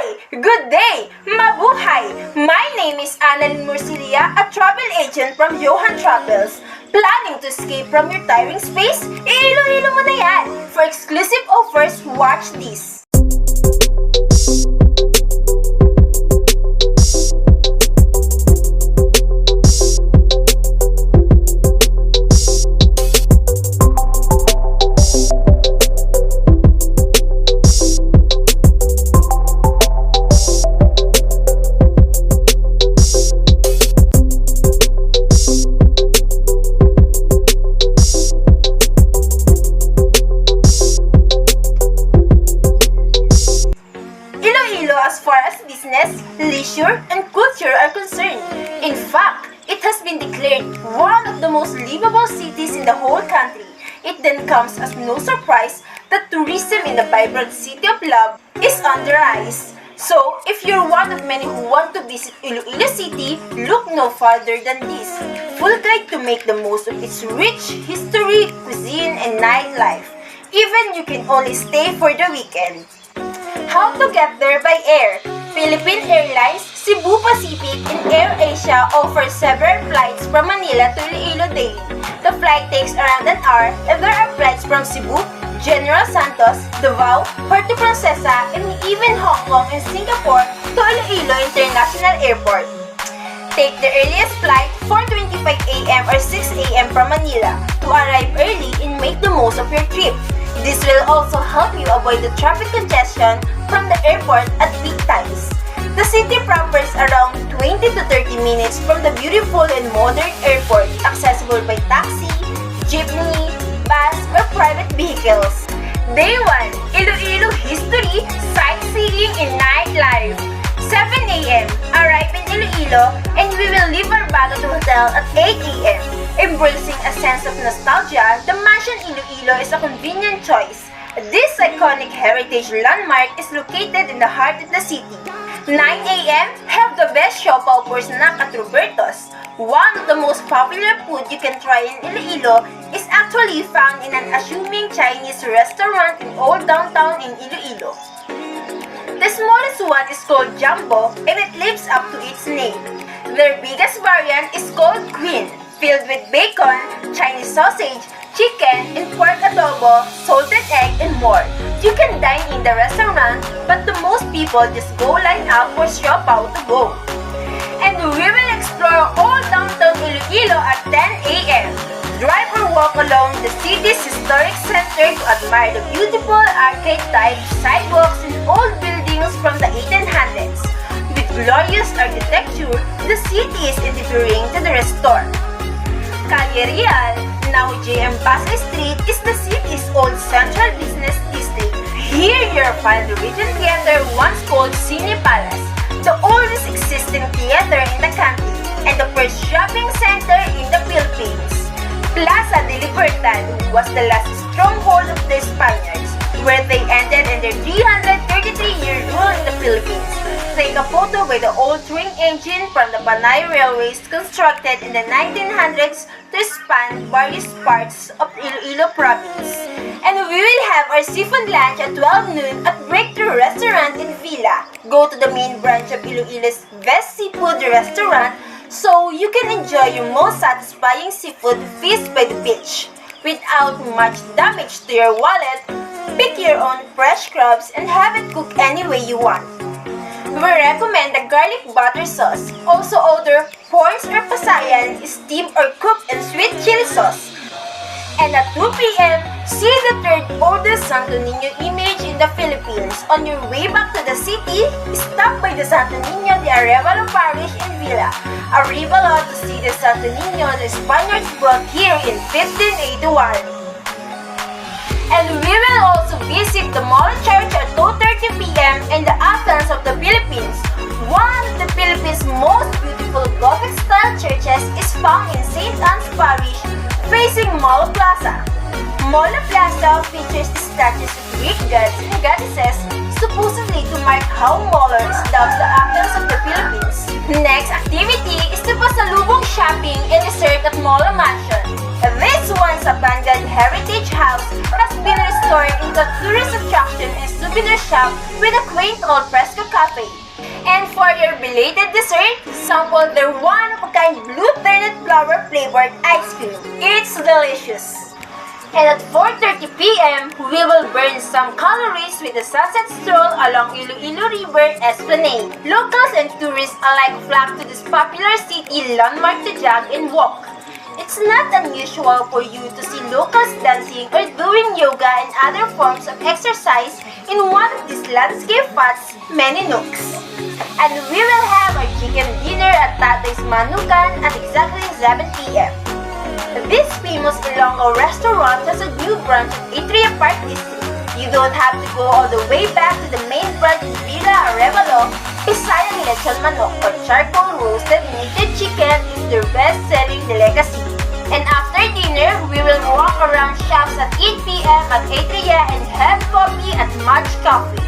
Hi! Good day! Mabuhay! My name is Annalyn Murcilia, a travel agent from Johan Travels. Planning to escape from your tiring space? Iloilo mo na yan! For exclusive offers, watch this! As far as business, leisure, and culture are concerned. In fact, it has been declared one of the most livable cities in the whole country. It then comes as no surprise that tourism in the vibrant city of love is on the rise. So, if you're one of many who want to visit Iloilo City, look no farther than this full guide to make the most of its rich history, cuisine, and nightlife. Even you can only stay for the weekend. How to get there by air? Philippine Airlines, Cebu Pacific, and AirAsia offer several flights from Manila to Iloilo daily. The flight takes around an hour, and there are flights from Cebu, General Santos, Davao, Puerto Princesa, and even Hong Kong and Singapore to Iloilo International Airport. Take the earliest flight 4:25 a.m. or 6 a.m. from Manila to arrive early and make the most of your trip. This will also help you avoid the traffic congestion from the airport at peak times. The city proper is around 20 to 30 minutes from the beautiful and modern airport, accessible by taxi, jeepney, bus, or private vehicles. Day 1. Iloilo History, Sightseeing, and Nightlife. 7 a.m. Arrive in Iloilo and we will leave our bago to hotel at 8 a.m. Embracing a sense of nostalgia, the Mansion Iloilo is a convenient choice. This iconic heritage landmark is located in the heart of the city. 9 a.m. Have the best siopaw for snack at Roberto's. One of the most popular food you can try in Iloilo is actually found in an assuming Chinese restaurant in old downtown in Iloilo. The smallest one is called Jumbo and it lives up to its name. Their biggest variant is called Queen, filled with bacon, Chinese sausage, chicken, and pork adobo, salted egg, and more. You can dine in the restaurant, but the most people just go line up for siopaw to go. And we will explore all downtown Iloilo at 10 a.m. Drive or walk along the city's historic center to admire the beautiful arcade-type sidewalks and old buildings from the 1800s. With glorious architecture, the city is endearing to the restored. Calle Real, now JM Pasay Street, is the city's old central business district. Here you'll find the Regent Theater, once called Cine Palace, the oldest existing theater in the country, and the first shopping center in the Philippines. Plaza de Libertad was the last stronghold of the Spaniards, where they ended in their 333-year rule in the Philippines. Take a photo by the old train engine from the Panay Railways constructed in the 1900s to span various parts of Iloilo province. And we will have our seafood lunch at 12 noon at Breakthrough Restaurant in Villa. Go to the main branch of Iloilo's best seafood restaurant so you can enjoy your most satisfying seafood feast by the beach. Without much damage to your wallet, pick your own fresh crabs and have it cooked any way you want. We recommend the garlic butter sauce. Also order prawns or pasayan, steamed or cooked in sweet chili sauce. And at 2 p.m., see the third oldest Santo Niño image in the Philippines. On your way back to the city, stop by the Santo Niño de Arevalo Parish in Villa. Arevalo to see the Santo Niño the Spaniards brought here in 1581. And we will also visit the Mall Church at 2:30 p.m. in the Athens of the Philippines. One of the Philippines' most beautiful Gothic-style churches is found in St. Anne's Parish, facing Mall Plaza. Mall Plaza features statues of Greek gods and goddesses, supposedly to mark how Mallers love the Athens of the Philippines. Next activity is the pasalubong shopping and dessert at Mall Mansion. This once abandoned heritage house has been restored store into a tourist attraction and souvenir shop with a quaint old fresco cafe. And for your belated dessert, sample their one-of-a-kind blue turnip flower flavored ice cream. It's delicious! And at 4:30 p.m., we will burn some calories with a sunset stroll along Iloilo River Esplanade. Locals and tourists alike flock to this popular city landmark to jog and walk. It's not unusual for you to see locals dancing or doing yoga and other forms of exercise in one of these landscape spots' many nooks. And we will have our chicken dinner at Tatay's Manukan at exactly 7 p.m. This famous Ilonggo restaurant has a new branch at Atria Park District. You don't have to go all the way back to the main branch in Villa Arevalo. Bisayang lechon manok or charcoal roasted knitted chicken is their best-selling delicacy. And after dinner, we will walk around shops at 8 p.m. at Atria and have coffee at Much Coffee.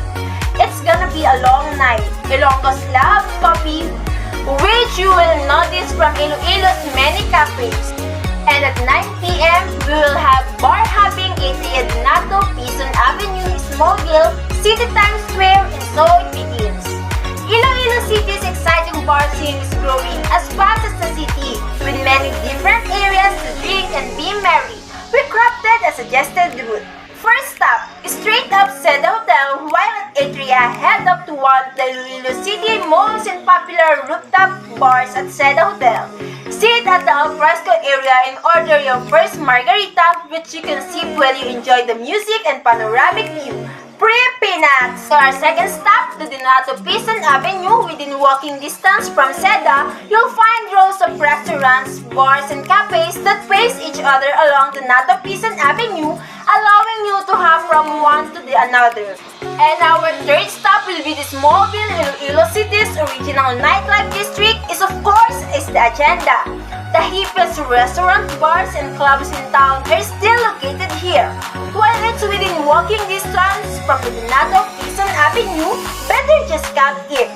It's gonna be a long night. Ilonggo's love coffee, which you will notice from Iloilo's many cafes. And at 9 p.m., we will have bar hopping in the Donato Pison Avenue, Smallville, City Times Square, and so it begins. Iloilo City's exciting bar scene is growing as fast as the city, with many different areas to drink and be merry. We crafted a suggested route. First stop, straight up Seda Hotel, while at Atria, head up to one of the Iloilo City most and popular rooftop bars at Seda Hotel. Sit at the alfresco area and order your first margarita, which you can sip while you enjoy the music and panoramic view. Free peanuts! So our second stop, the Donato Pison Avenue, within walking distance from Seda, you'll find rows of restaurants, bars, and cafes that face each other along Donato Pison Avenue, allowing you to hop from one to the another. And our third stop will be the Smallville, Iloilo City's original nightlife district is of course the agenda. The hippest restaurant, bars, and clubs in town are still located here. While it's within walking distance from the Donato Pison Avenue, better just come it.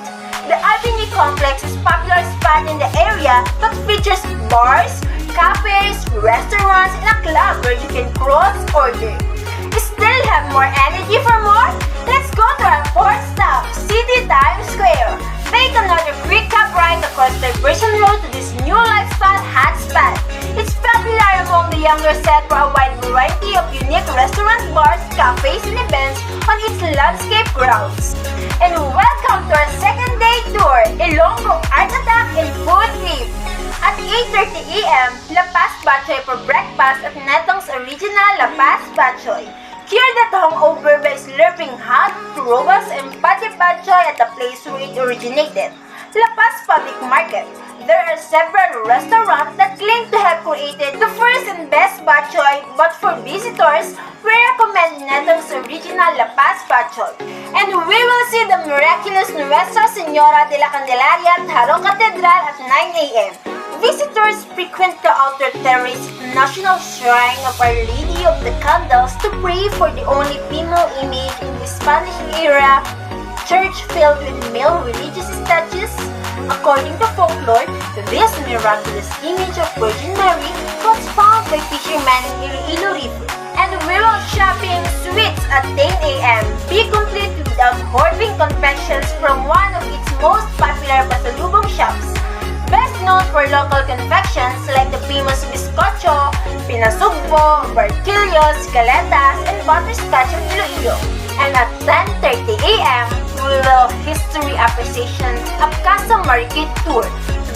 The Avenue Complex is a popular spot in the area that features bars, cafes, restaurants, and a club where you can cross-order. Still have more energy for more? Let's go to our fourth stop, City Times Square. Take another quick cab ride across Diversion Road to this new lifestyle hotspot. It's popular among the younger set for a wide variety of unique restaurants, bars, cafes, and events on its landscape grounds. And welcome to our second day tour, Ilonggo Art Attack and Food Trip. At 8:30 a.m., La Paz Bachoy for breakfast at Netong's original La Paz Bachoy. Cured at hungover by slurping hot robas and pate bachoy at the place where it originated, La Paz Public Market. There are several restaurants that claim to have created the first and best bachoy, but for visitors, we recommend Netong's original La Paz Bachoy. And we will see the miraculous Nuestra Señora de la Candelaria at Haro Cathedral at 9 a.m. Visitors frequent the outer terrace National Shrine of Our Lady of the Candles to pray for the only female image in the Spanish-era church filled with male religious statues. According to folklore, this miraculous image of Virgin Mary was found by fishermen in Iloilo River. And we will shopping sweets at 10 a.m. Be complete without hoarding confections from one of its most popular pasalubong shops. Best known for local confections like the famous bizcocho, pinasugpo, barquillos, galetas, and butterscotch of Iloilo. And at 10:30 a.m., we will history appreciation of Casa Marikit tour.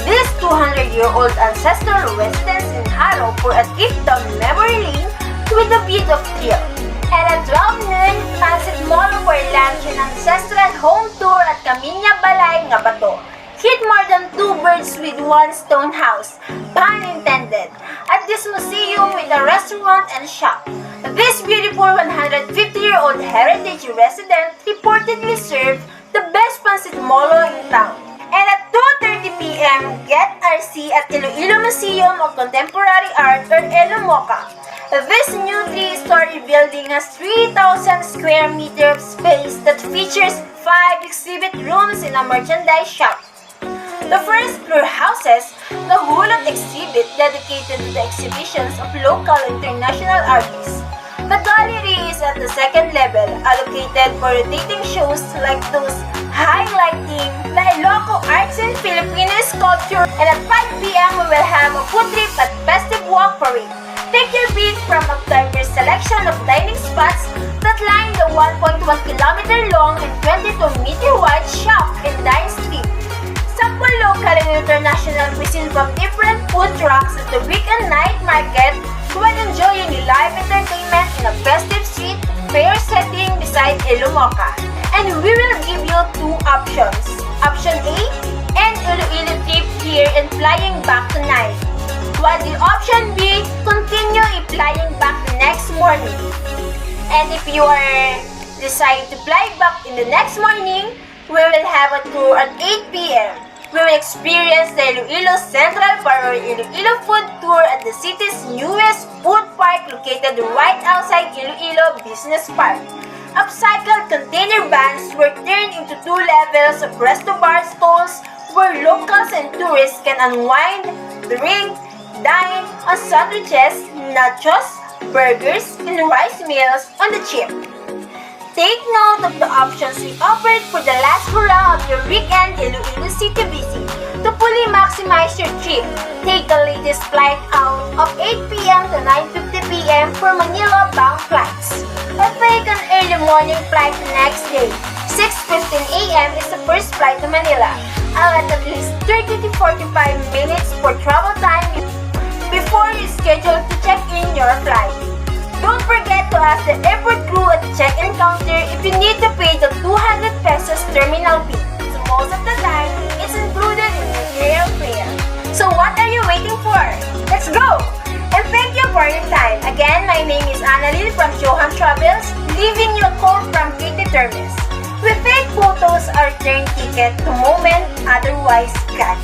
This 200-year-old ancestral residence in Haro for a trip down memory lane with a bit of thrill. And at 12 noon, Pansit Molo for lunch and ancestral home tour at Kaminya Balay nga Bato. Hit more than 2 birds with 1 stone house, pun intended, at this museum with a restaurant and shop. This beautiful 150-year-old heritage resident reportedly served the best Pansit Molo in town. And at 2:30 p.m., get RC at Iloilo Museum of Contemporary Art or ELOMOCA. This new 3-story building has 3,000 square meter of space that features 5 exhibit rooms and a merchandise shop. The first floor houses the Hulot exhibit dedicated to the exhibitions of local and international artists. The gallery is at the second level, allocated for rotating shows like those highlighting the ILOILO Arts and Filipino sculpture, and at 5 p.m. we will have a food trip at Festive Walk Parade. Take your pick from a diverse selection of dining spots that line the 1.1 kilometer long and 22-meter wide shop and dine street. Sample local and international cuisine from different food trucks at the weekend night market while enjoying live entertainment in a festive street fair setting beside Ilomoca. And we will give you two options. Option A, end Iloilo trip here and flying back tonight. While the option B, continue flying back the next morning. And if you are decide to fly back in the next morning, we will have a tour at 8 p.m. We will experience the Iloilo Central Bar or Iloilo Food Tour at the city's newest food park located right outside Iloilo Business Park. Upcycled container vans were turned into 2 levels of resto bar stalls where locals and tourists can unwind, drink, dine on sandwiches, nachos, burgers, and rice meals on the cheap. Take note of the options we offered for the last hurrah of your weekend Iloilo City visit. To fully maximize your trip, take the latest flight out of 8 p.m. to 9:50 p.m. for Manila-bound flights. Or take an early morning flight the next day. 6:15 a.m. is the first flight to Manila. At least 30 to 45 minutes for travel time before you schedule to check in your flight. Don't forget to ask the airport crew at the check-in counter if you need to pay the 200 pesos terminal fee. So most of the time, it's included in your airfare. So what are you waiting for? Let's go! And thank you for your time. Again, my name is Annalyn from Johan Travels, leaving you a call from Katie Termes. We think photos are turn ticket to moment otherwise gone.